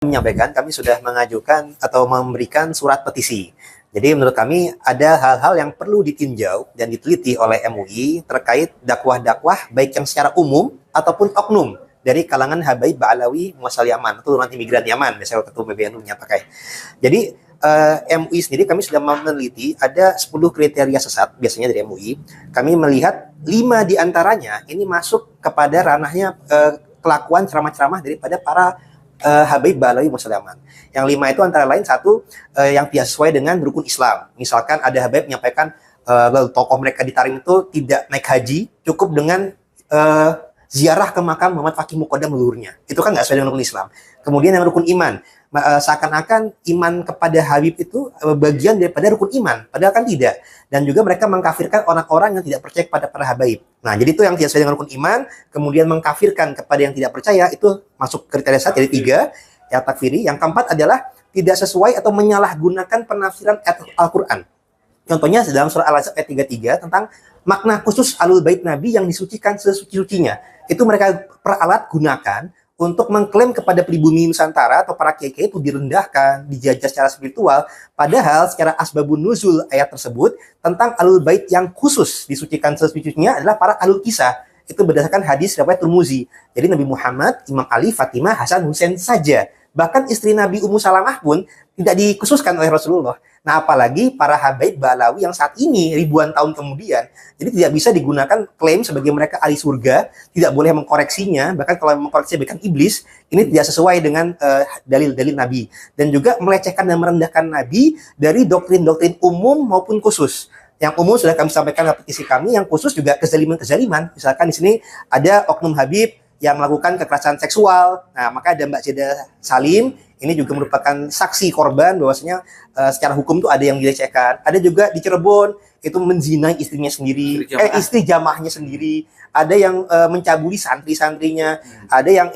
menyampaikan, kami sudah mengajukan atau memberikan surat petisi. Jadi menurut kami ada hal-hal yang perlu ditinjau dan diteliti oleh MUI terkait dakwah-dakwah baik yang secara umum ataupun oknum dari kalangan Habaib Ba'alawi Muasal Yaman, turunan imigran Yaman, biasanya Ketua PBNU-nya pakai. Jadi MUI sendiri kami sudah meneliti ada 10 kriteria sesat biasanya dari MUI. Kami melihat 5 diantaranya ini masuk kepada ranahnya kelakuan ceramah-ceramah daripada para Habaib Ba'alawi Muasal Yaman. Yang 5 itu antara lain satu yang tidak sesuai dengan rukun Islam. Misalkan ada Habaib menyampaikan tokoh mereka di Tarim itu tidak naik haji, cukup dengan ziarah ke makam Muhammad Faqih Muqaddam leluhurnya. Itu kan nggak sesuai dengan rukun Islam. Kemudian yang rukun iman, seakan-akan iman kepada Habib itu bagian daripada rukun iman, padahal kan tidak. Dan juga mereka mengkafirkan orang-orang yang tidak percaya kepada para Habaib. Nah, jadi itu yang tidak sesuai dengan rukun iman, kemudian mengkafirkan kepada yang tidak percaya, itu masuk kriteria satu, jadi 3, ya takfiri. Yang keempat adalah tidak sesuai atau menyalahgunakan penafsiran Al-Quran. Contohnya dalam surah Al-Ahzab ayat 33 tentang makna khusus alul bait Nabi yang disucikan sesuci-sucinya. Itu mereka peralat gunakan untuk mengklaim kepada pribumi Nusantara atau para kiai itu direndahkan, dijajah secara spiritual, padahal secara asbabun nuzul ayat tersebut tentang alul bait yang khusus disucikan sesuci-sucinya adalah para alul kisah. Itu berdasarkan hadis riwayat Tirmizi. Jadi Nabi Muhammad, Imam Ali, Fatimah, Hasan, Husain saja. Bahkan istri Nabi Ummu Salamah pun tidak dikhususkan oleh Rasulullah. Nah, apalagi para Habaib Ba'alawi yang saat ini ribuan tahun kemudian, jadi tidak bisa digunakan klaim sebagai mereka ahli surga, tidak boleh mengkoreksinya, bahkan kalau mengkoreksinya bahkan iblis, ini tidak sesuai dengan dalil-dalil Nabi. Dan juga melecehkan dan merendahkan Nabi dari doktrin-doktrin umum maupun khusus. Yang umum sudah kami sampaikan dalam petisi kami, yang khusus juga kezaliman-kezaliman. Misalkan di sini ada oknum Habib yang melakukan kekerasan seksual. Nah, maka ada Mbak Jeda Salim, ini juga merupakan saksi korban bahwasanya secara hukum itu ada yang dilecehkan. Ada juga di Cirebon itu menzinai istrinya sendiri, istri jamaahnya sendiri. Ada yang mencabuli santri-santrinya, ada yang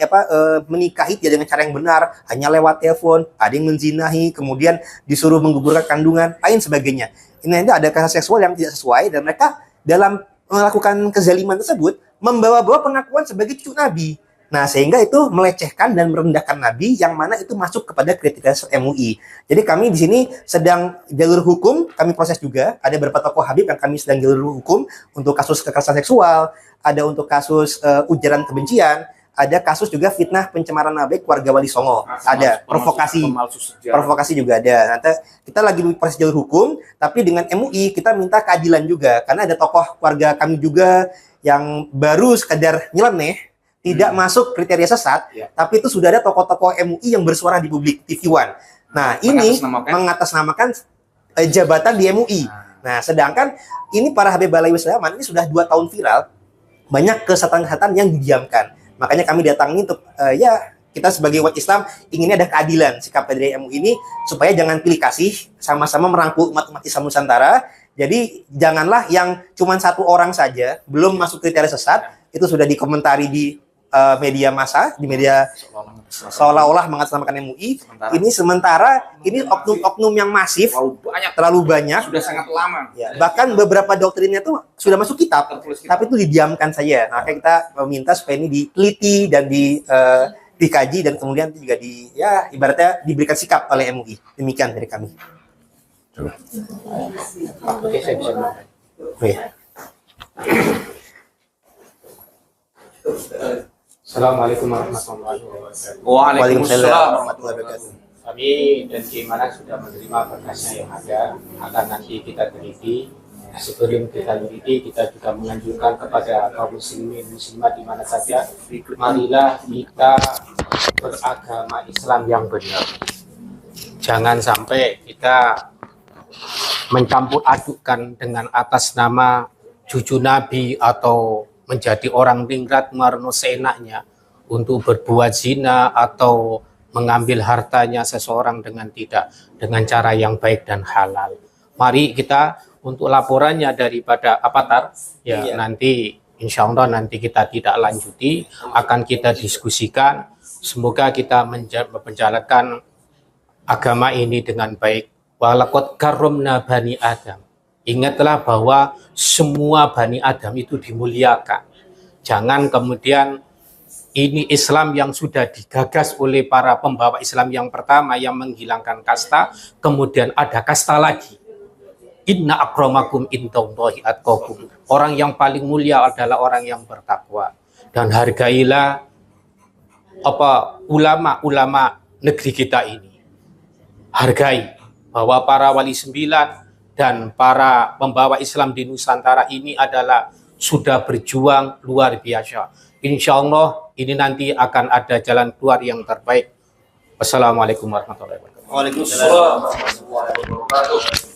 menikahi dia dengan cara yang benar, hanya lewat telepon. Ada yang menzinahi, kemudian disuruh menggugurkan kandungan, lain sebagainya. Ini ada kekerasan seksual yang tidak sesuai dan mereka dalam melakukan kezaliman tersebut membawa-bawa pengakuan sebagai cucu Nabi. Nah, sehingga itu melecehkan dan merendahkan Nabi yang mana itu masuk kepada kriteria MUI. Jadi kami di sini sedang jalur hukum, kami proses juga. Ada beberapa tokoh Habib yang kami sedang jalur hukum untuk kasus kekerasan seksual, ada untuk kasus ujaran kebencian, ada kasus juga fitnah pencemaran nama baik keluarga Wali Songo, ada provokasi juga ada. Nanti kita lagi proses jalur hukum, tapi dengan MUI kita minta keadilan juga karena ada tokoh keluarga kami juga yang baru sekedar nyeleneh, tidak masuk kriteria sesat, tapi itu sudah ada tokoh-tokoh MUI yang bersuara di publik, TV One. Nah, ini mengatasnamakan jabatan di MUI. Nah, sedangkan ini para Habib Ba'alawi Muasal Yaman ini sudah 2 tahun viral, banyak kesesatan-kesesatan yang didiamkan. Makanya kami datang ini untuk kita sebagai umat Islam inginnya ada keadilan sikap dari MUI ini supaya jangan pilih kasih, sama-sama merangkul umat-umat Islam Nusantara. Jadi janganlah yang cuma satu orang saja belum masuk kriteria sesat itu sudah dikomentari di media massa, di media seolah-olah mengatasnamakan MUI. Sementara ini oknum-oknum yang masif, terlalu banyak, sudah sangat lama. Ya, bahkan beberapa doktrinnya tuh sudah masuk kitab, tapi itu didiamkan saja. Nah, kita meminta supaya ini diteliti dan dikaji dan kemudian juga ibaratnya diberikan sikap oleh MUI. Demikian dari kami. Oke, saya bisa. Assalamualaikum warahmatullahi wabarakatuh. Waalaikumsalam warahmatullahi wabarakatuh. Kami dan Gimana sudah menerima berkasnya yang ada, akan nanti kita teliti. Sebelum kita teliti, kita juga menganjurkan kepada kaum muslimin muslimat di mana saja, marilah kita beragama Islam yang benar. Jangan sampai kita mencampur adukkan dengan atas nama cucu Nabi atau menjadi orang ningrat marno seenaknya untuk berbuat zina atau mengambil hartanya seseorang dengan cara yang baik dan halal. Mari kita untuk laporannya daripada Avatar nanti insya Allah nanti kita tidak lanjuti, akan kita diskusikan. Semoga kita menjalankan agama ini dengan baik. Walaqad karramna bani Adam. Ingatlah bahwa semua Bani Adam itu dimuliakan. Jangan kemudian Ini Islam yang sudah digagas oleh para pembawa Islam yang pertama yang menghilangkan kasta, kemudian ada kasta lagi. Inna akramakum indallahi atqakum. Orang yang paling mulia adalah orang yang bertakwa. Dan hargailah ulama-ulama negeri kita ini. Hargai bahwa para wali sembilan dan para pembawa Islam di Nusantara ini adalah sudah berjuang luar biasa. Insya Allah ini nanti akan ada jalan keluar yang terbaik. Wassalamualaikum warahmatullahi wabarakatuh. Waalaikumsalam warahmatullahi wabarakatuh.